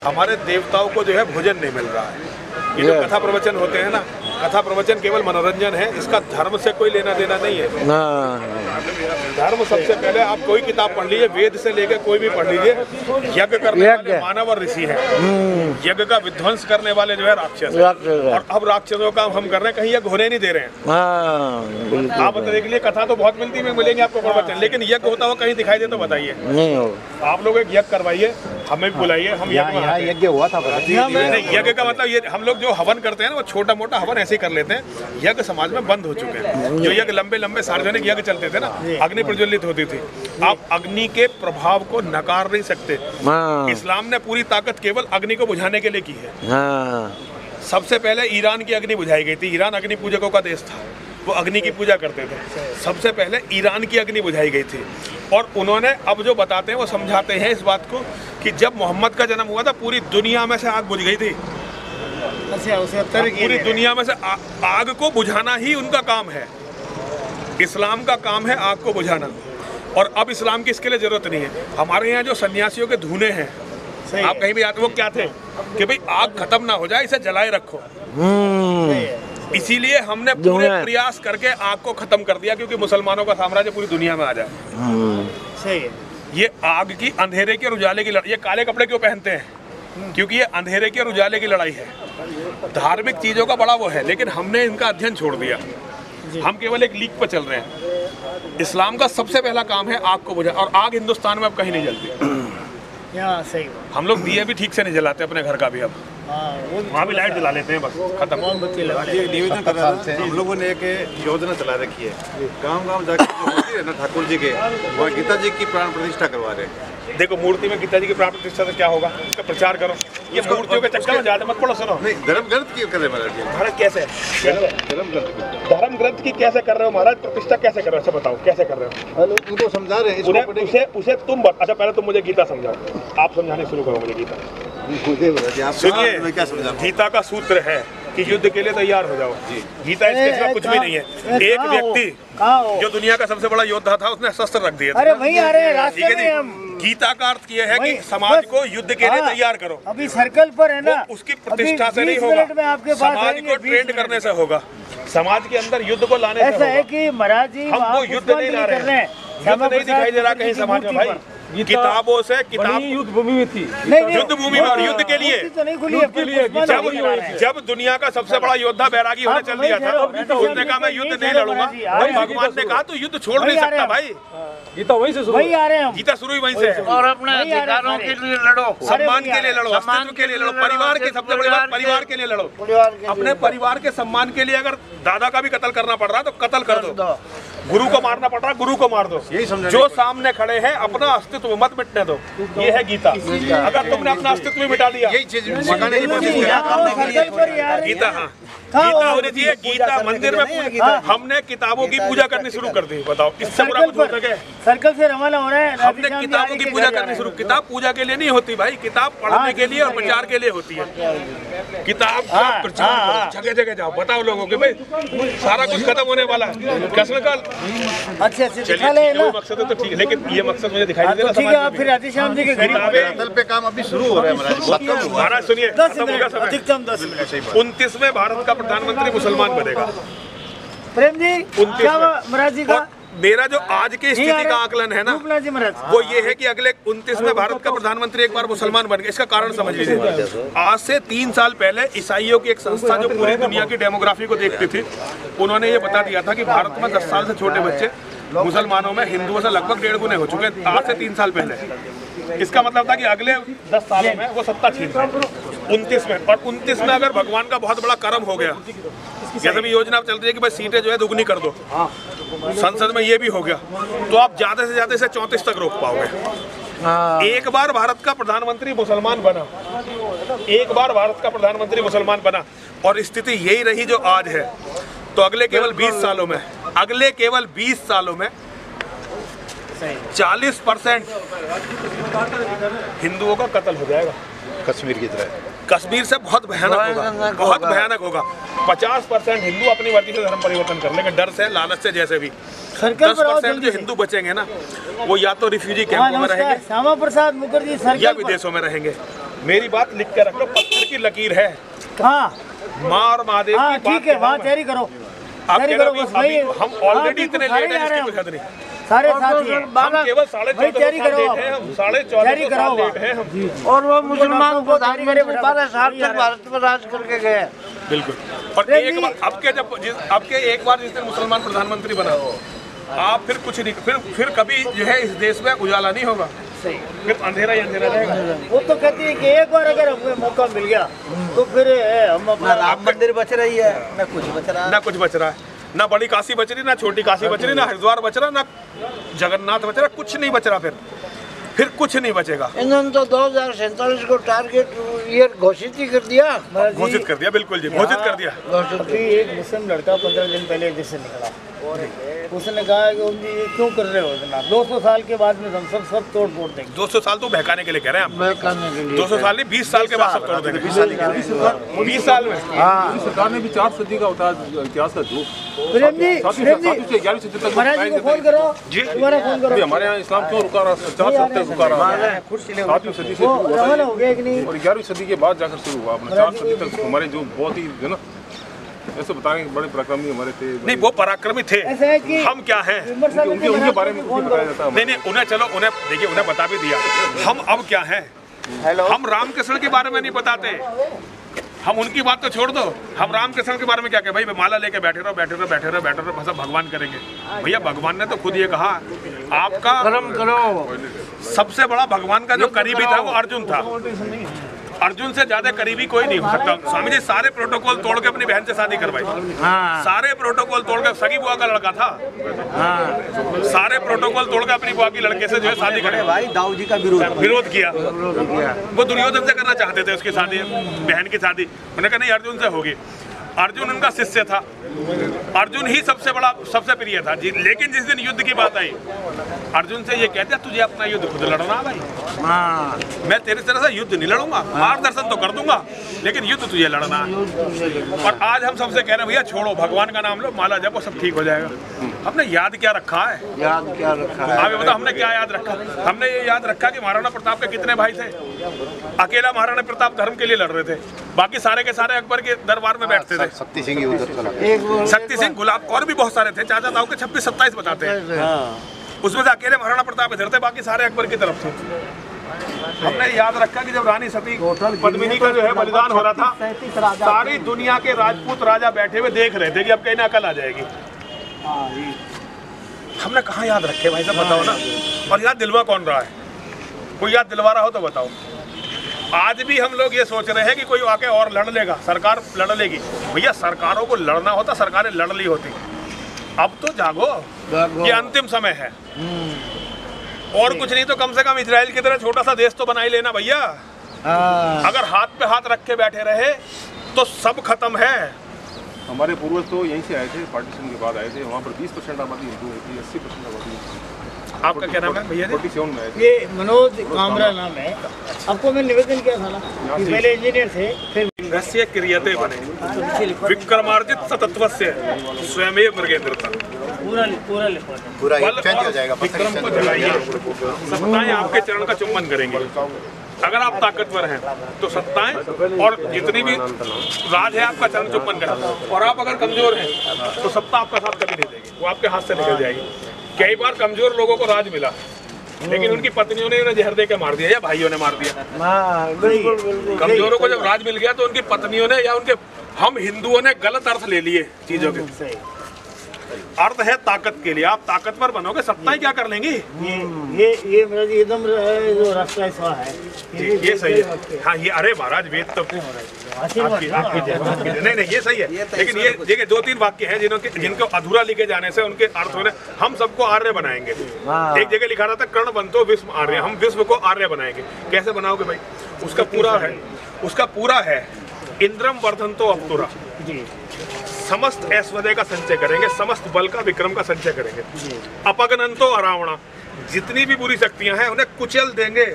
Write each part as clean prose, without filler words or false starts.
हमारे देवताओं को जो है भोजन नहीं मिल रहा है। ये जो कथा प्रवचन होते हैं ना, कथा प्रवचन केवल मनोरंजन है, इसका धर्म से कोई लेना देना नहीं है। धर्म सबसे पहले आप कोई किताब पढ़ लीजिए, वेद से लेकर कोई भी पढ़ लीजिए, यज्ञ करने वाले मानव और ऋषि हैं, यज्ञ का विध्वंस करने वाले जो है राक्षस हैं। और अब राक्षसों का हम कर रहे हैं, कहीं यज्ञ होने नहीं दे रहे हैं। आप देख लिए, कथा तो बहुत मिलती है, मिलेंगे आपको प्रवचन, लेकिन यज्ञ होता हुआ कहीं दिखाई दे तो बताइए। आप लोग एक यज्ञ करवाइए, हमें भी बुलाइए, हम यज्ञ हुआ था। यज्ञ का मतलब ये, हम लोग जो हवन करते हैं ना, वो छोटा मोटा हवन ऐसे ही कर लेते हैं। यज्ञ समाज में बंद हो चुके हैं। जो यज्ञ लंबे लंबे सार्वजनिक यज्ञ चलते थे ना, अग्नि प्रज्वलित होती थी। आप अग्नि के प्रभाव को नकार नहीं सकते। इस्लाम ने पूरी ताकत केवल अग्नि को बुझाने के लिए की है। सबसे पहले ईरान की अग्नि बुझाई गई थी। ईरान अग्नि पूजकों का देश था, वो अग्नि की पूजा करते थे। सबसे पहले ईरान की अग्नि बुझाई गई थी। और उन्होंने अब जो बताते हैं वो समझाते हैं इस बात को कि जब मोहम्मद का जन्म हुआ था, पूरी दुनिया में से आग बुझ गई थी। पूरी दुनिया में से आग को बुझाना ही उनका काम है। इस्लाम का काम है आग को बुझाना। और अब इस्लाम की इसके लिए जरूरत नहीं है। हमारे यहाँ जो सन्यासियों के धुने हैं, आप कहीं भी आते, वो क्या थे कि भाई आग खत्म ना हो जाए, इसे जलाए रखो। इसीलिए हमने पूरे प्रयास करके आग को खत्म कर दिया, क्योंकि मुसलमानों का साम्राज्य पूरी दुनिया में आ जाए। सही है। ये आग की, अंधेरे के और उजाले की लड़ाई। ये काले कपड़े क्यों पहनते हैं? क्योंकि ये अंधेरे के और उजाले की लड़ाई है। धार्मिक चीजों का बड़ा वो है, लेकिन हमने इनका अध्ययन छोड़ दिया। हम केवल एक लीक पर चल रहे हैं। इस्लाम का सबसे पहला काम है आग को बुझा, और आग हिंदुस्तान में अब कहीं नहीं जलती। सही। हम लोग दिए भी ठीक से नहीं जलाते अपने घर का भी। अब वहाँ भी लाइट जला लेते हैं, बस खत्म। निवेदन कर रहे हैं, हम लोगों ने एक योजना चला रखी है, गांव गांव जाके जो मूर्ति है ना ठाकुर जी के, वहाँ गीता जी की प्राण प्रतिष्ठा करवा रहे हैं। देखो, मूर्ति में गीता जी की प्राण प्रतिष्ठा से क्या होगा, इसका प्रचार करो। ये मूर्तियों के चक्कर में ज्यादा मत पड़ो। सुनो, नहीं, धर्म ग्रंथ की कर रहे हैं महाराज। कैसे धर्म ग्रंथ की कैसे कर रहे हो महाराज? प्रतिष्ठा कैसे कर रहे हो, अच्छा बताओ कैसे कर रहे हो? उनको समझा रहे हैं। उसे तुम अच्छा, पहले तुम मुझे गीता समझाओ। आप समझाने शुरू करो मुझे गीता। सुनिए, क्या समझा? गीता का सूत्र है कि युद्ध के लिए तैयार हो जाओ। गीता इसके सिवा कुछ भी नहीं है। एक व्यक्ति जो दुनिया का सबसे बड़ा योद्धा था, उसने शस्त्र रख दिए। अरे वही आ रहे हैं रास्ते में हम। गीता का अर्थ ये है कि समाज को युद्ध के लिए तैयार करो। अभी सर्कल पर है ना, उसकी प्रतिष्ठा से नहीं होगा, समाज को ट्रेंड करने से होगा। समाज के अंदर युद्ध को लाने से ऐसा है कि महाराज जी हमको युद्ध नहीं ला रहे हैं। युद्ध नहीं दिखाई दे रहा कहीं समाज में भाई। किताबों से किताब युद्ध भूमि में थी, युद्ध भूमि में, और युद्ध के लिए जब दुनिया का सबसे बड़ा योद्धा बैरागी होने चल दिया था, उसने कहा मैं युद्ध नहीं लड़ूंगा। भगवान ने कहा तो युद्ध छोड़ नहीं सकता भाई। गीता वहीं से वही आ रहे हैं, गीता शुरू ही वहीं से है। और अपने अधिकारों के लिए लड़ो, सम्मान के लिए लड़ो, अस्तित्व के लिए लड़ो, परिवार के, सबसे बड़ी बात परिवार के लिए लड़ो। अपने परिवार के सम्मान के लिए अगर दादा का भी कत्ल करना पड़ रहा है तो कत्ल कर दो। गुरु को मारना पड़ रहा है, गुरु को मार दो। जो सामने खड़े हैं अपना अस्तित्व मत मिटने दो। ये है गीता। अगर तुमने अपना अस्तित्व भी मिटा दिया, यही चीज मकाने की कोशिश करें। गीता, हाँ गीता होनी चाहिए। गीता मंदिर में हमने किताबों की पूजा करनी शुरू कर दी। बताओ, इससे बुरा कुछ हो सके? सर्कल से रवाना हो रहा है। हमने किताबों की पूजा करनी शुरू। किताब पूजा के लिए नहीं होती भाई, किताब पढ़ने के लिए और प्रचार के लिए होती है। किताब का प्रचार, जगह जगह जाओ, बताओ लोगों को भाई सारा कुछ खत्म होने वाला है। कसम का अच्छे दिखा ले ना, मकसद है तो ठीक है, लेकिन ये मकसद मुझे दिखाई नहीं दे रहा। ठीक है, आप फिर राधे श्याम जी के घर पे काम अभी शुरू हो रहा है महाराज। सुनिए, अधिकतम 10 मिनट। 29वें भारत का प्रधानमंत्री मुसलमान बनेगा। प्रेम जी, क्या महाराज जी का मेरा जो आज की स्थिति का आकलन है ना, वो ये है कि अगले 29वें भारत का प्रधानमंत्री एक बार मुसलमान बन गया। इसका कारण समझ लीजिए। आज से 3 साल पहले ईसाइयों की एक संस्था जो पूरी दुनिया की डेमोग्राफी को देखती थी, उन्होंने ये बता दिया था कि भारत में 10 साल से छोटे बच्चे मुसलमानों में हिंदुओं से लगभग 1.5 गुने हो चुके हैं आज से 3 साल पहले। इसका मतलब था कि अगले 10 सालों में वो सत्ता छीन रहे हैं 29 में। और 29 में अगर भगवान का बहुत बड़ा कर्म हो गया, जैसे भी योजना चल रही है कि भाई सीटें जो है दुगनी कर दो, संसद में ये भी हो गया, तो आप ज्यादा से ज्यादा इसे 34 तक रोक पाओगे। एक बार भारत का प्रधानमंत्री मुसलमान बना, एक बार भारत का प्रधानमंत्री मुसलमान बना, और स्थिति यही रही जो आज है, तो अगले केवल 20 सालों में, अगले केवल 20 सालों में 40% हिंदुओं का कत्ल हो जाएगा। कश्मीर की तरह, कश्मीर से बहुत भयानक होगा, बहुत भयानक होगा। 50% हिंदू अपनी मर्जी से धर्म परिवर्तन कर लेंगे, डर से, लालच से, जैसे भी। 10% जो हिंदू बचेंगे ना, वो या तो रिफ्यूजी कैंपों में रहेंगे श्यामा प्रसाद मुखर्जी या विदेशों में रहेंगे। मेरी बात लिख के रख लो, पत्थर की लकीर है। हाँ माँ और महादेव हाँ की बात ठीक है, कह वहाँ रहा हूं मैं। तैयारी करो, आप तैयारी कह करो रहे हो बस अभी वही। हम ऑलरेडी इतने लेट हैं जिसकी कोई हद नहीं। सारे साथी हैं। हम केवल 14.5 तैयारी साल करो लेट आप। हैं, हम 14.5 तैयारी साल करो लेट हैं हम। और वो मुसलमान को तैयारी करे, प्रधानमंत्री 12 साल तक भारत में राज करके गए। बिल्कुल। और एक बार आपके एक बार जिस दिन मुसलमान प्रधानमंत्री बना, आप फिर कुछ नहीं, फिर कभी जो है इस देश में उजाला नहीं होगा, फिर अंधेरा ही अंधेरा रहेगा। वो तो कहती है कि एक बार अगर हमें मौका मिल गया तो फिर हम अपना राम मंदिर बच रही है, न कुछ बच रहा है। ना कुछ बच रहा है, ना बड़ी काशी बच रही, ना छोटी काशी बच रही, ना हरिद्वार बच रहा, ना जगन्नाथ बच रहा, कुछ नहीं बच रहा, फिर कुछ नहीं बचेगा। इन्होंने तो 2047 को टारगेट ईयर घोषित ही कर दिया। घोषित कर दिया, बिल्कुल जी, घोषित कर दिया। अभी एक मुस्लिम लड़का 15 दिन पहले इधर से निकला, उसने कहा कि ओम जी ये क्यों कर रहे हो इतना, 200 साल के बाद में हम सब तोड़ फोड़ देंगे। 200 साल तो बहकाने के लिए कह रहे हैं हम। बहकाने के लिए 200 साल नहीं, 20 साल के बाद सब तोड़ देंगे। 20 साल में सरकार ने भी 4 सदी का इतिहास का जो प्रेम जी 7वीं से 11वीं सदी तक महाराज जी को फोन करो जी, दोबारा फोन करो। हमारे यहाँ इस्लाम क्यों रुका रहा, 4 सदी तक रुका रहा, 7वीं सदी से वो शुरू हुआ रवाना हो गया कि नहीं? और 11वीं सदी के बाद जाकर शुरू हुआ अपना। 4 सदी तक हमारे जो बहुत ही है ना, ऐसे बताएंगे बड़े पराक्रमी हमारे थे। नहीं, वो पराक्रमी थे, ऐसा है कि हम क्या हैं? उनके बारे में कुछ बताया जाता है। नहीं, उन्हें चलो, उन्हें देखिए, उन्हें बता भी दिया। हम अब क्या हैं? हम रामकृष्ण के बारे में नहीं बताते, हम उनकी बात तो छोड़ दो। हम रामकृष्ण के बारे में क्या कहें? भाई माला लेके बैठे रहो, बैठे रहो, बैठे रहो, बैठे रहो, बस भगवान करेंगे। भैया भगवान ने तो खुद ये कहा, आपका कर्म करो। सबसे बड़ा भगवान का जो करीबी था वो अर्जुन था। अर्जुन से ज्यादा करीबी कोई नहीं हो सकता। स्वामी जी सारे प्रोटोकॉल तोड़ के अपनी बहन से शादी करवाई। सारे प्रोटोकॉल तोड़ के, सगी बुआ का लड़का था, सारे प्रोटोकॉल तोड़ के अपनी बुआ की लड़के से जो है शादी करे। भाई दाऊ जी का विरोध किया। वो दुर्योधन से करना चाहते थे उसकी शादी, बहन की शादी। उन्होंने कहा नहीं, अर्जुन से होगी। अर्जुन उनका शिष्य था, अर्जुन ही सबसे बड़ा, सबसे प्रिय था जी। लेकिन जिस दिन युद्ध की बात आई, अर्जुन से ये कहते तुझे अपना युद्ध खुद लड़ना भाई, मैं तेरे तरह से युद्ध नहीं लड़ूंगा, मार्गदर्शन तो कर दूंगा, लेकिन युद्ध तुझे लड़ना है। और आज हम सबसे कह रहे हैं भैया छोड़ो, भगवान का नाम लो, माला जपो, सब ठीक हो जाएगा। हमने याद क्या रखा है? याद क्या रखा है? आगे बताओ, हमने क्या याद रखा? हमने ये याद रखा कि महाराणा प्रताप के कितने भाई थे। अकेला महाराणा प्रताप धर्म के लिए लड़ रहे थे, बाकी सारे के सारे अकबर के दरबार में बैठते थे। शक्ति सिंह उधर चला, शक्ति सिंह, गुलाब, और भी बहुत सारे थे। चाचा ताऊ के 26-27 बताते हैं, उसमें से अकेले महाराणा प्रताप इधर थे, बाकी सारे अकबर की तरफ थे। हमने याद रखा कि जब रानी सती पद्मिनी का जो है बलिदान हो रहा था, सारी दुनिया के राजपूत राजा बैठे हुए देख रहे थे कि अब कहीं ना अकल आ जाएगी। हमने कहाँ याद रखे भाई साहब, बताओ ना। और याद दिलवा कौन रहा है? कोई याद दिलवा रहा हो तो बताओ। आज भी हम लोग ये सोच रहे हैं कि कोई आके और लड़ लेगा, सरकार लड़ लेगी। भैया सरकारों को लड़ना होता, सरकारें लड़ ली होती। अब तो जागो, ये अंतिम समय है। और कुछ नहीं तो कम से कम इजराइल की तरह छोटा सा देश तो बना ही लेना भैया। अगर हाथ पे हाथ रख के बैठे रहे तो सब खत्म है। हमारे पूर्वज तो यहीं से आए थे, पार्टीशन के बाद आए थे। वहाँ पर 20% आबादी हिंदू थी, 80% आबादी। आपका क्या नाम है भैया जी? 47 में आए थे। ये मनोज कामरा नाम है। आपको मैं निवेदन किया था ना कि पहले इंजीनियर थे, फिर लिंगस्य क्रियते बने विक्रमार्जित सतत्वस्य स्वयमेव मृगेंद्रता। पूरा लिखो। पूरा बल चेंज हो और जाएगा। विक्रम को जगाइए, सत्ताएं आपके चरण का चुम्बन करेंगे। अगर आप ताकतवर हैं तो सत्ताएं और जितनी भी राज है आपका चरण चुम्बन करें। और आप अगर कमजोर हैं तो सत्ता आपका साथ कभी नहीं देगी, वो आपके हाथ से निकल जाएगी। कई बार कमजोर लोगों को राज मिला, लेकिन उनकी पत्नियों ने उन्हें जहर दे के मार दिया या भाइयों ने मार दिया। कमजोरों को जब राज मिल गया तो उनकी पत्नियों ने या उनके, हम हिंदुओं ने गलत अर्थ ले लिए चीजों के। अर्थ है ताकत के लिए, आप ताकतवर बनोगे, सत्ताएं क्या कर लेंगी? ये मेरा जी एकदम जो राष्ट्र स्वा है ये सही है। हाँ ये, अरे महाराज वेद तो आपकी नहीं ये सही है। लेकिन ये देखिए 2-3 वाक्य हैं जिनको अधूरा लिखे जाने से उनके अर्थ होने, हम सबको आर्य बनाएंगे। एक जगह लिखा रहा था कर्ण बंतो विश्व आर्य, हम विश्व को आर्य बनाएंगे। कैसे बनाओगे भाई? उसका पूरा है इंद्रम वर्धन्तो अप्तुरा, समस्त ऐश्वर्य का संचय करेंगे, समस्त बल का विक्रम का संचय करेंगे। अपगनंतो अरावणा, जितनी भी बुरी शक्तियां हैं उन्हें कुचल देंगे।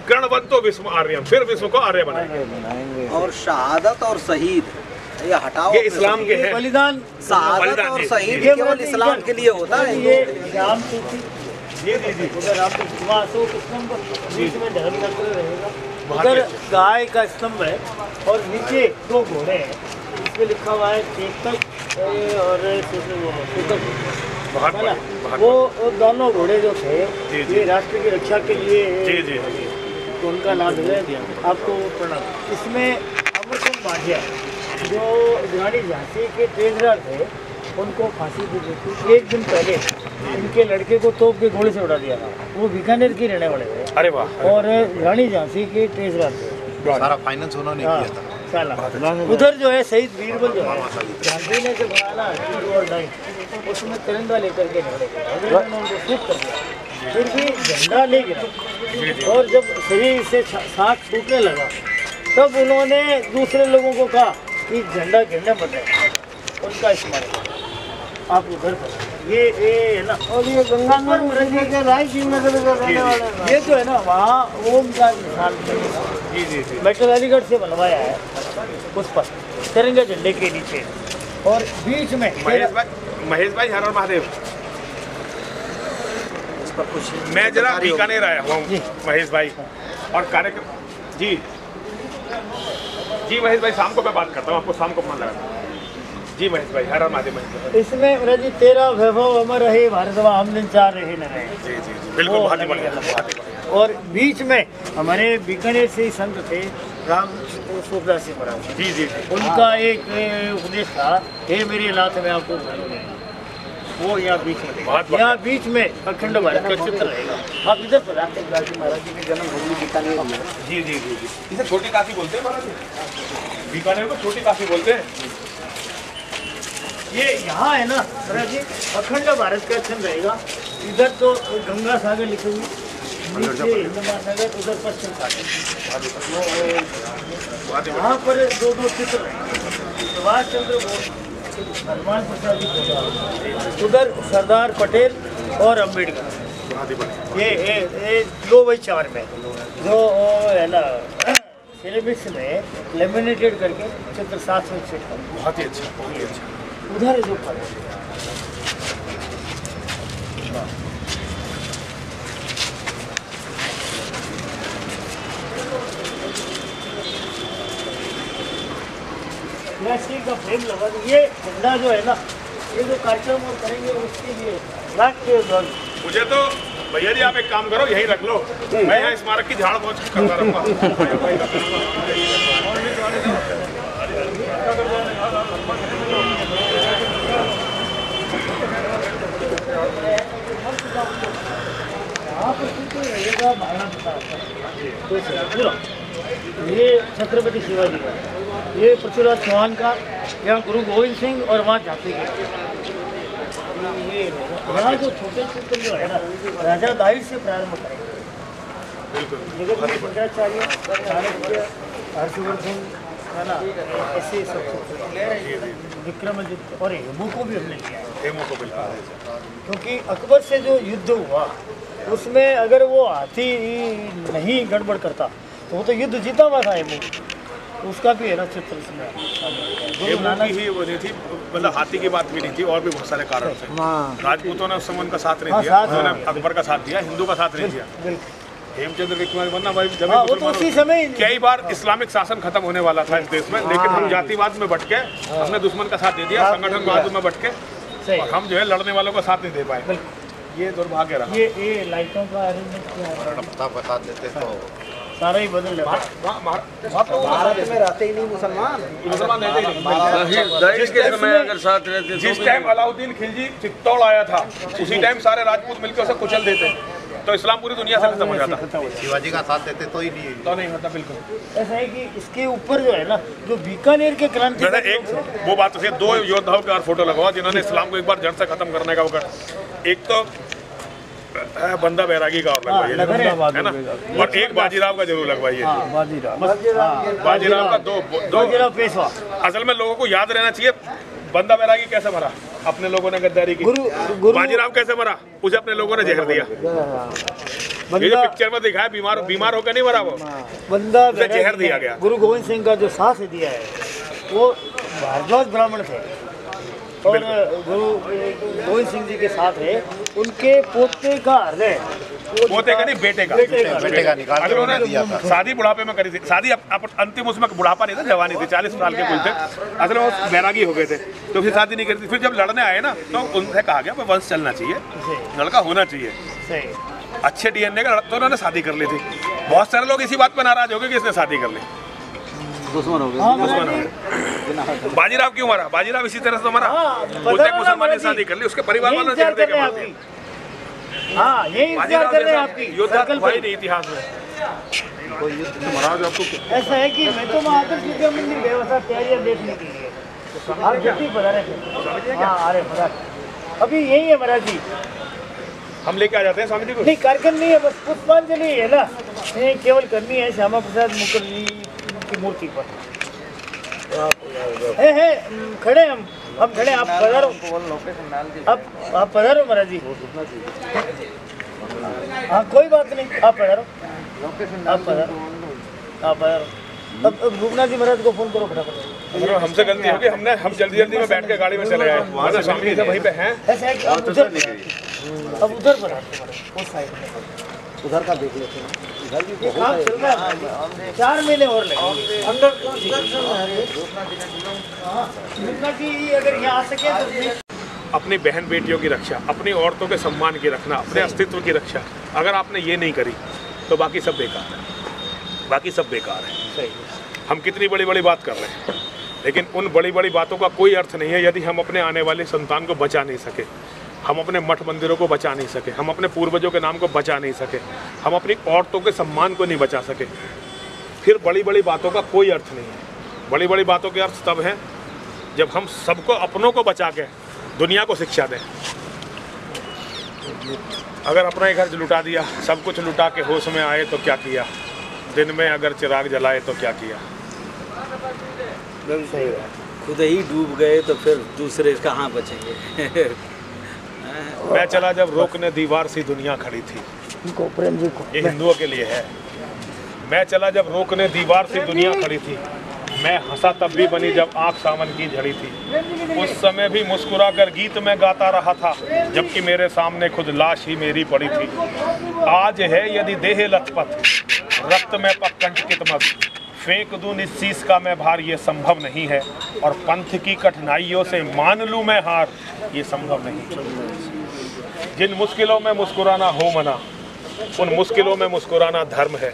कर्णवंतो विश्व आर्यम, फिर विश्व को आर्य बनाएंगे। और शहादत और शहीद ये हटाओ, ये इस्लाम के हैं। बलिदान, शहादत और शहीद केवल इस्लाम के लिए होता है। ये राम उधर आप वहाँ अशोक स्तंभ बीच में धर्म चक्र रहेगा, उधर गाय का स्तंभ है और नीचे 2 घोड़े हैं, इसमें लिखा हुआ है चेतक और वो दोनों घोड़े जो थे ये राष्ट्र की रक्षा के लिए, तो उनका नाम है आपको प्रणाम। इसमें अमर सिंह मांझिया जो रानी झांसी के ट्रेजरर थे, उनको फांसी दी गई थी। 1 दिन पहले इनके लड़के को तोप के गोली से उड़ा दिया था। वो बीकानेर की रहने वाले थे। अरे वाह। और रानी झांसी के ट्रेजरर थे। सारा फाइनेंस उन्होंने किया था। उधर जो है शहीद बीरबल जो है झांसी ने जो बनाया ना और नहीं, उसमें तिरंगा लेकर के निकले, उनको शूट कर दिया, फिर भी झंडा ले गया। और जब शरीर से सांस छूटने लगा तब उन्होंने दूसरे लोगों को कहा कि झंडा गिरने मत है, उनका स्मरण आप उधर पर ये है ना। और ये गंगानगर के रायचूर नगर का रहने वाले, ये जो है ना वहाँ ओम का निशान मेट्रो अलीगढ़ से बनवाया है उस पर तिरंगे झंडे के नीचे, और बीच में महेश भाई हर हर महादेव। मैं जरा बीकानेर आया हुआ हूँ महेश भाई, और कार्यक्रम जी महेश भाई शाम को मैं बात करता हूँ, आपको शाम को फोन लगा। जी महेश भाई हर हर महादेव। महेश भाई इसमें जी तेरा वैभव अमर रहे भारतवा हम दिन 4 रहे न रहे। जी बिल्कुल, बहुत ही बढ़िया। और बीच में हमारे बीकानेर से ही संत थे राम सूखदास जी महाराज, जी उनका एक उपदेश था, हे मेरे नाथ में आपको वो यहाँ बीच में, यहाँ बीच में अखंड भारत का चित्र रहेगा। आप इधर पर आते महाराज जी की जन्मभूमि बीकानेर में। जी इसे छोटी काशी बोलते हैं महाराज जी, बीकानेर को छोटी काशी बोलते हैं। ये यहाँ है ना महाराज जी, अखंड भारत का चिन्ह रहेगा। इधर तो गंगा सागर लिखी हुई, नीचे हिंद महासागर, उधर पश्चिम सागर, यहाँ पर 2 चित्र रहेंगे। सुभाष चंद्र बोस, हनुमान प्रसाद जी, उधर सरदार पटेल और अम्बेडकर। ये लो वही 4 में जो है ना सिलेबस में लेमिनेटेड करके चित्र 7 में सेट कर, बहुत ही अच्छा। उधर जो पड़े प्लास्टिक का फ्रेम लगा। ये झंडा जो है ना, ये जो कार्यक्रम और करेंगे उसके लिए राष्ट्रीय। मुझे तो भैया जी आप एक काम करो, यहीं रख लो, मैं यहाँ स्मारक की झाड़ पहुँच करता रहूँगा। ये छत्रपति शिवाजी का, ये पृथ्वीराज चौहान का, यहाँ गुरु गोविंद सिंह और वहाँ झांसी के। ये यहाँ जो छोटे चित्र जो है ना, राजा दाई से प्रारंभ करेंगे। जगत शंकराचार्य, चाणक्य, हर्षवर्धन है ना, ऐसे सब विक्रमादित्य और हेमू को भी हमने किया है। हेमू को बिल्कुल, क्योंकि अकबर से जो युद्ध हुआ उसमें अगर वो हाथी नहीं गड़बड़ करता तो वो तो युद्ध जीता हुआ था हेमू, उसका भी है ना चित्र इसमें। हेमू की ही वो नहीं थी, मतलब हाथी की बात भी नहीं थी, और भी बहुत सारे कारण थे। राजपूतों ने उस समय उनका साथ नहीं दिया, उन्होंने अकबर का साथ दिया, हिंदू का साथ नहीं दिया। हेमचंद्र विक्रम वरना भाई जब तो उसी समय कई बार इस्लामिक शासन खत्म होने वाला था इस देश में, लेकिन हम जातिवाद में भटके अपने दुश्मन का साथ दे दिया, संगठनवाद में भटके, और हम जो है लड़ने वालों का साथ नहीं दे पाए। ये दुर्भाग्य रहा। ये लाइटों का अरेंजमेंट किया है, बता देते तो सारा ही बदल जाता। भारत में रहते ही नहीं मुसलमान रहते ही नहीं। जिस टाइम अलाउद्दीन खिलजी चित्तौड़ आया था उसी टाइम सारे राजपूत मिलकर उसे कुचल देते, तो इस्लाम पूरी दुनिया से खत्म हो जाता। शिवाजी का साथ देते तो ही नहीं, तो नहीं होता। बिल्कुल ऐसा है कि इसके ऊपर जो है ना, जो बीकानेर के क्रांति एक वो बात है, 2 योद्धाओं के फोटो लगवा जिन्होंने इस्लाम को एक बार जड़ से खत्म करने का वो, एक तो बंदा बैरागी का और लगवाइए है ना, और एक बाजीराव का जरूर लगवाइए। बाजीराव का दो पेशवा। असल में लोगों को याद रहना चाहिए बंदा बैरागी कैसे मरा, अपने लोगों ने गद्दारी की। बाजीराव कैसे मरा, उसे अपने लोगों ने जहर दिया। ये जो पिक्चर में दिखाया बीमार होकर नहीं मरा, वो बंदा जहर दिया गया। गुरु गोविंद सिंह का जो साथ दिया है वो भारद्वाज ब्राह्मण थे, और गुरु गोविंद सिंह जी के साथ है, उनके पोते का हृदय, पोते का नहीं बेटे का निकाल अगर उन्होंने शादी बुढ़ापे में करी थी, शादी अंतिम उसमें बुढ़ापा नहीं था, जवानी थी, 40 साल के कुल थे, असल में वो बैरागी हो गए थे, तो फिर शादी नहीं करी थी। फिर जब लड़ने आए ना तो उनसे कहा गया वंश चलना चाहिए, लड़का होना चाहिए, अच्छे डीएनए का, तो उन्होंने शादी कर ली थी। बहुत सारे लोग इसी बात पर नाराज हो गए कि इसने शादी कर ली, दुश्मन हो गए। बाजीराव क्यों मारा? बाजीराव इसी तरह से मरा, बोलते मुसलमान ने शादी कर ली, उसके परिवार वालों ने झगड़े के मारे। हाँ, यही इंतजार कर रहे हैं आपकी योद्धा भाई नहीं इतिहास में। महाराज आपको ऐसा है कि मैं तो वहाँ पर सूर्य मंदिर गया था तैयारियाँ देखने के लिए, आप जल्दी बता रहे थे। हाँ, अरे महाराज अभी यही है महाराज जी, हम लेके आ जाते हैं स्वामी जी को। नहीं कार्यक्रम नहीं है, बस पुष्पांजलि है ना, ये केवल करनी है श्यामा प्रसाद मुखर्जी की मूर्ति पर। है खड़े हम खड़े, आप पधारो, आप पधारो महाराज जी। हाँ कोई बात नहीं, आप पधारो, आप पधारो। अब रूपनाथ जी महाराज को फोन करो फटाफट। हमसे गलती होगी, हम जल्दी में बैठ के गाड़ी में चले आए, वहाँ स्वामी जी वहीं पे हैं। ऐसा है कि अब उधर पर उस साइड में उधर का देख लेते हैं। इधर भी बहुत काम चल रहा है, 4 महीने और लगेंगे। अंडर कंस्ट्रक्शन है। रूपनाथ जी अगर यहाँ आ सके तो अपनी बहन बेटियों की रक्षा, अपनी औरतों के सम्मान की रखना, अपने अस्तित्व की रक्षा, अगर आपने ये नहीं करी तो बाकी सब बेकार है, बाकी सब बेकार है। सही। हम कितनी बड़ी बड़ी बात कर रहे हैं, लेकिन उन बड़ी बड़ी बातों का कोई अर्थ नहीं है यदि हम अपने आने वाले संतान को बचा नहीं सके, हम अपने मठ मंदिरों को बचा नहीं सके, हम अपने पूर्वजों के नाम को बचा नहीं सके, हम अपनी औरतों के सम्मान को नहीं बचा सके, फिर बड़ी बड़ी बातों का कोई अर्थ नहीं है। बड़ी बड़ी बातों के अर्थ तब हैं जब हम सबको, अपनों को बचा के दुनिया को शिक्षा दें। अगर अपना ही घर लुटा दिया, सब कुछ लुटा के होश में आए तो क्या किया, दिन में अगर चिराग जलाए तो क्या किया। खुद ही डूब गए तो फिर दूसरे कहाँ बचेंगे। मैं चला जब रोकने दीवार सी दुनिया खड़ी थी, ये हिंदुओं के लिए है। मैं चला जब रोकने दीवार सी दुनिया खड़ी थी, मैं हंसा तब भी बनी जब आंख सावन की झड़ी थी। उस समय भी मुस्कुरा कर गीत में गाता रहा था, जबकि मेरे सामने खुद लाश ही मेरी पड़ी थी। आज है यदि देह लथपथ, रक्त में पक्कंचकित मत, फेंक दूं निस्सीस का मैं भार, ये संभव नहीं है। और पंथ की कठिनाइयों से मान लूं मैं हार, ये संभव नहीं। जिन मुश्किलों में मुस्कुराना हो मना, उन मुश्किलों में मुस्कुराना धर्म है।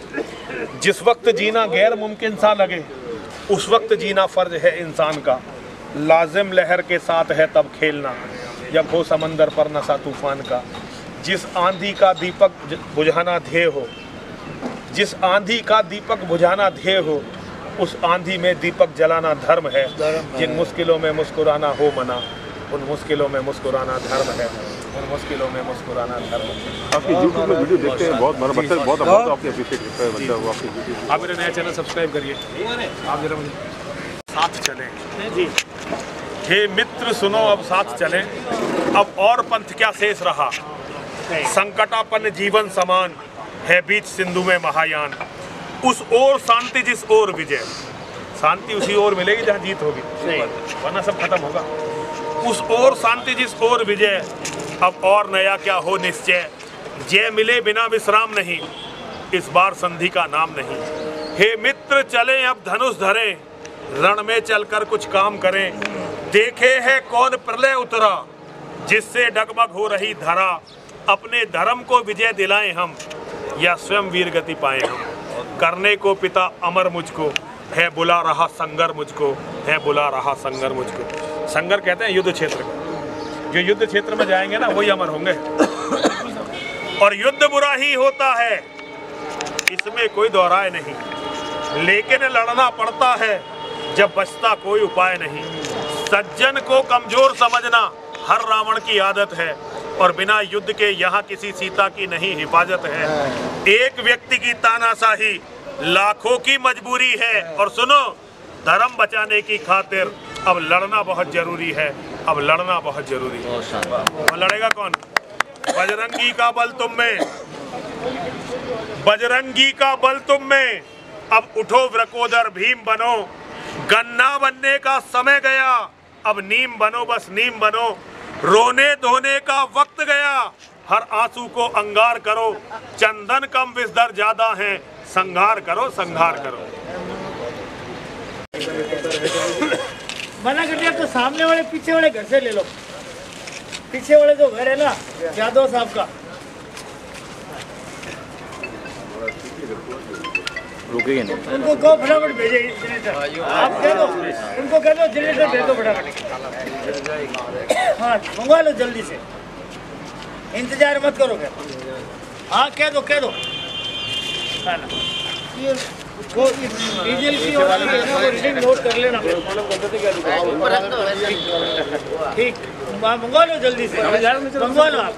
जिस वक्त जीना गैर मुमकिन सा लगे, उस वक्त जीना फर्ज है इंसान का। लाजिम लहर के साथ है तब खेलना, जब हो समंदर पर नशा तूफान का। जिस आंधी का दीपक बुझाना ध्येय हो, जिस आंधी का दीपक बुझाना ध्येय हो, उस आंधी में दीपक जलाना धर्म है। जिन मुश्किलों में मुस्कुराना हो मना, उन मुश्किलों में मुस्कुराना धर्म है, उन मुश्किलों में मुस्कुराना धर्म है। आपकी यूट्यूब में वीडियो देखते हैं, बहुत बड़ा बच्चा, बहुत आपकी अप्रिशिएट करता है बच्चा, वो आपकी वीडियो। आप मेरा नया चैनल सब्सक्राइब करिए, आप जरा मुझे साथ चलें जी। हे मित्र सुनो अब साथ चलें, अब और पंथ क्या शेष रहा। संकटापन्न जीवन समान है बीच सिंधु में महायान। उस ओर शांति जिस ओर विजय, शांति उसी ओर मिलेगी जहाँ जीत होगी, वरना सब खत्म होगा। उस ओर शांति जिस ओर विजय, अब और नया क्या हो निश्चय। जय मिले बिना विश्राम नहीं, इस बार संधि का नाम नहीं। हे मित्र चलें अब धनुष धरें, रण में चलकर कुछ काम करें। देखे है कौन प्रलय उतरा, जिससे डगमग हो रही धरा। अपने धर्म को विजय दिलाएं हम, या स्वयं वीर गति पाए हम। करने को पिता अमर मुझको, है बुला रहा संगर मुझको, है बुला रहा संगर मुझको। संगर कहते हैं युद्ध क्षेत्र को, जो युद्ध क्षेत्र में जाएंगे ना वही अमर होंगे। और युद्ध बुरा ही होता है, इसमें कोई दोहराए नहीं, लेकिन लड़ना पड़ता है जब बचता कोई उपाय नहीं। सज्जन को कमजोर समझना हर रावण की आदत है, और बिना युद्ध के यहाँ किसी सीता की नहीं हिफाजत है। एक व्यक्ति की तानाशाही लाखों की मजबूरी है। और सुनो, धर्म बचाने की खातिर अब लड़ना बहुत जरूरी है, अब लड़ना बहुत जरूरी है। और लड़ेगा कौन? बजरंगी का बल तुम में, बजरंगी का बल तुम में। अब उठो व्रकोदर भीम बनो, गन्ना बनने का समय गया। अब नीम बनो, बस नीम बनो, रोने धोने का वक्त गया, हर आंसू को अंगार करो, चंदन कम विषधर ज्यादा है, संहार करो, संहार करो। मना कर दिया तो सामने वाले पीछे वाले घर से ले लो, पीछे वाले जो घर है ना यादव साहब का, रुकेंगे नहीं, उनको कहो फटाफट भेजे जनरेटर, आप कह दो उनको, कह दो जनरेटर भेज दो फटाफट। हाँ मंगवा लो जल्दी से, इंतजार मत करो। हाँ कह दो हाँ ना, ये वो डीजल की और वो रीडिंग नोट कर लेना, ठीक मंगवा लो जल्दी से, मंगवा लो आप।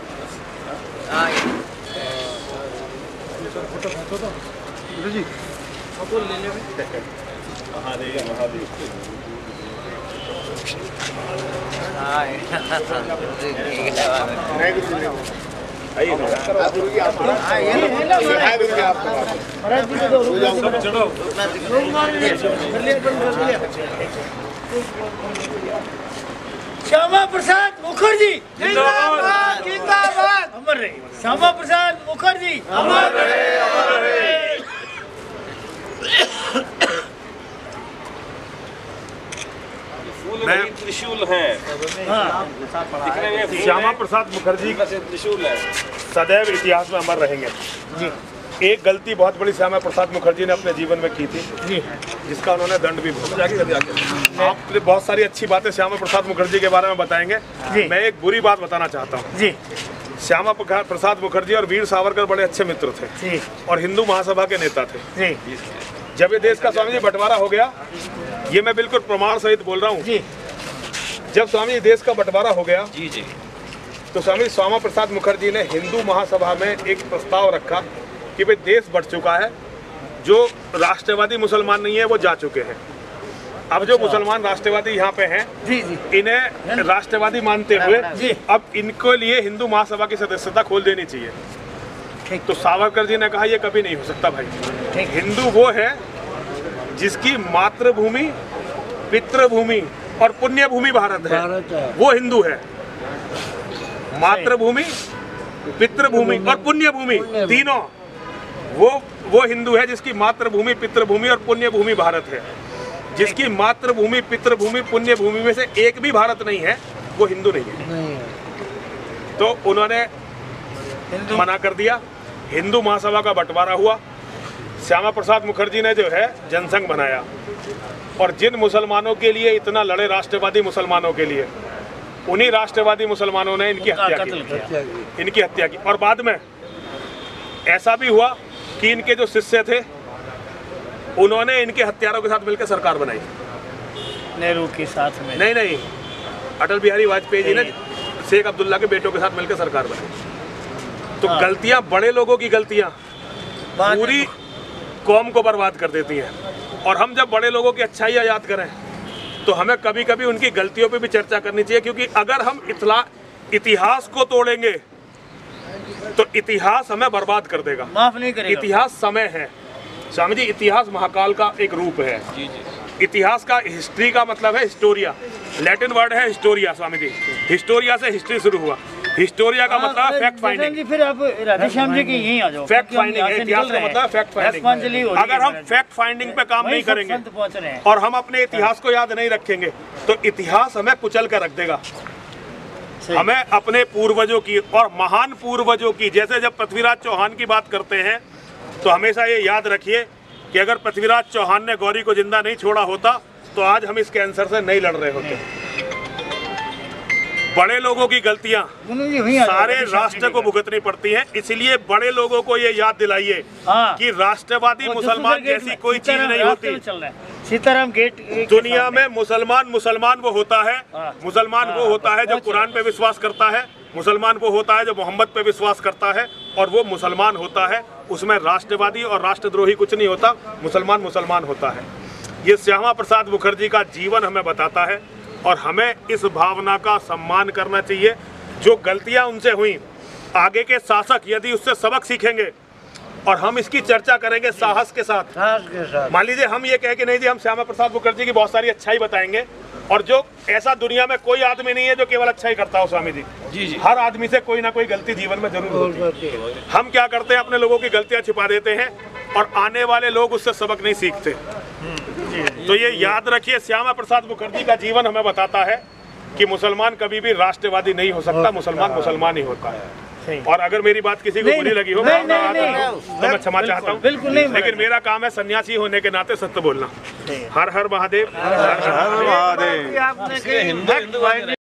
जी श्यामा प्रसाद मुखर्जी जिंदाबाद, जिंदाबाद, अमर रहे। श्यामा प्रसाद मुखर्जी अमर रहे, अमर रहे। त्रिशूल है, श्यामा प्रसाद मुखर्जी त्रिशूल है, सदैव इतिहास में अमर रहेंगे जी। एक गलती बहुत बड़ी श्यामा प्रसाद मुखर्जी ने अपने जीवन में की थी जी, जिसका उन्होंने दंड भी भोगा। आपने बहुत सारी अच्छी बातें श्यामा प्रसाद मुखर्जी के बारे में बताएंगे जी। मैं एक बुरी बात बताना चाहता हूँ जी। श्यामा प्रसाद मुखर्जी और वीर सावरकर बड़े अच्छे मित्र थे जी, और हिंदू महासभा के नेता थे जी। जब ये देश का स्वामी जी बंटवारा हो गया, ये मैं बिल्कुल प्रमाण सहित बोल रहा हूँ जी, जब स्वामी देश का बंटवारा हो गया जी जी, तो स्वामी श्यामा प्रसाद मुखर्जी ने हिंदू महासभा में एक प्रस्ताव रखा कि भाई देश बंट चुका है, जो राष्ट्रवादी मुसलमान नहीं है वो जा चुके हैं, अब जो मुसलमान राष्ट्रवादी यहाँ पे हैं जी जी, इन्हें राष्ट्रवादी मानते हुए जी, अब इनको लिए हिंदू महासभा की सदस्यता खोल देनी चाहिए। तो सावरकर जी ने कहा ये कभी नहीं हो सकता भाई, हिंदू वो है जिसकी मातृभूमि, पितृभूमि और पुण्य भूमि भारत है, वो हिंदू है। मातृभूमि, पितृभूमि और पुण्य भूमि तीनों, वो हिंदू है जिसकी मातृभूमि, पितृभूमि और पुण्य भूमि भारत है। जिसकी मातृभूमि, पितृभूमि, पुण्य भूमि में से एक भी भारत नहीं है, वो हिंदू नहीं है। तो उन्होंने मना कर दिया, हिंदू महासभा का बंटवारा हुआ, श्यामा प्रसाद मुखर्जी ने जो है जनसंघ बनाया, और जिन मुसलमानों के लिए इतना लड़े, राष्ट्रवादी मुसलमानों के लिए, उन्हीं राष्ट्रवादी मुसलमानों ने इनकी हत्या की। और बाद में ऐसा भी हुआ कि इनके जो शिष्य थे उन्होंने इनके हत्यारों के साथ मिलकर सरकार बनाई, नेहरू के साथ में नहीं, अटल बिहारी वाजपेयी जी ने शेख अब्दुल्ला के बेटों के साथ मिलकर सरकार बनाई। तो गलतियां, बड़े लोगों की गलतियां पूरी कौम को बर्बाद कर देती हैं, और हम जब बड़े लोगों की अच्छाइयाँ याद करें तो हमें कभी कभी उनकी गलतियों पे भी चर्चा करनी चाहिए, क्योंकि अगर हम इतिहास को तोड़ेंगे तो इतिहास हमें बर्बाद कर देगा, माफ नहीं करेगा। इतिहास समय है स्वामी जी, इतिहास महाकाल का एक रूप है जी जी। इतिहास का, हिस्ट्री का मतलब है हिस्टोरिया, लैटिन वर्ड है हिस्टोरिया स्वामी जी, हिस्टोरिया से हिस्ट्री शुरू हुआ, हिस्टोरिया का मतलब है फैक्ट फाइंडिंग। फिर आप राधेश्याम जी की यहीं आ जाओ, फैक्ट फाइंडिंग, इतिहास का मतलब फैक्ट फाइंडिंग। अगर हम फैक्ट फाइंडिंग पे काम नहीं करेंगे और हम अपने इतिहास को याद नहीं रखेंगे तो इतिहास हमें कुचल कर रख देगा। हमें अपने पूर्वजों की, और महान पूर्वजों की, जैसे जब पृथ्वीराज चौहान की बात करते हैं तो हमेशा ये याद रखिए कि अगर पृथ्वीराज चौहान ने गौरी को जिंदा नहीं छोड़ा होता तो आज हम इस कैंसर से नहीं लड़ रहे होते। बड़े लोगों की गलतियां सारे राष्ट्र को भुगतनी पड़ती हैं, इसलिए बड़े लोगों को ये याद दिलाइए कि राष्ट्रवादी मुसलमान जैसी कोई चीज नहीं होती। सीताराम गेट दुनिया में मुसलमान वो होता है, मुसलमान वो होता है जो कुरान पे विश्वास करता है, मुसलमान वो होता है जो मोहम्मद पे विश्वास करता है, और वो मुसलमान होता है, उसमें राष्ट्रवादी और राष्ट्रद्रोही कुछ नहीं होता, मुसलमान होता है। ये श्यामा प्रसाद मुखर्जी का जीवन हमें बताता है, और हमें इस भावना का सम्मान करना चाहिए। जो गलतियां उनसे हुई, आगे के शासक यदि उससे सबक सीखेंगे और हम इसकी चर्चा करेंगे साहस के साथ। साहस के साथ। मान लीजिए हम ये कह के नहीं जी हम श्यामा प्रसाद मुखर्जी की बहुत सारी अच्छाई बताएंगे, और जो ऐसा दुनिया में कोई आदमी नहीं है जो केवल अच्छा ही करता हो स्वामी जी। जी हर आदमी से कोई ना कोई गलती जीवन में जरूर होती है। हम क्या करते हैं, अपने लोगों की गलतियां छिपा देते हैं और आने वाले लोग उससे सबक नहीं सीखते। तो ये याद रखिए, श्यामा प्रसाद मुखर्जी का जीवन हमें बताता है कि मुसलमान कभी भी राष्ट्रवादी नहीं हो सकता, मुसलमान मुसलमान ही होता है। और अगर मेरी बात किसी को बुरी लगी हो तो मैं क्षमा चाहता हूँ, लेकिन मेरा काम है सन्यासी होने के नाते सत्य बोलना। हर हर महादेव, हर हर महादेव।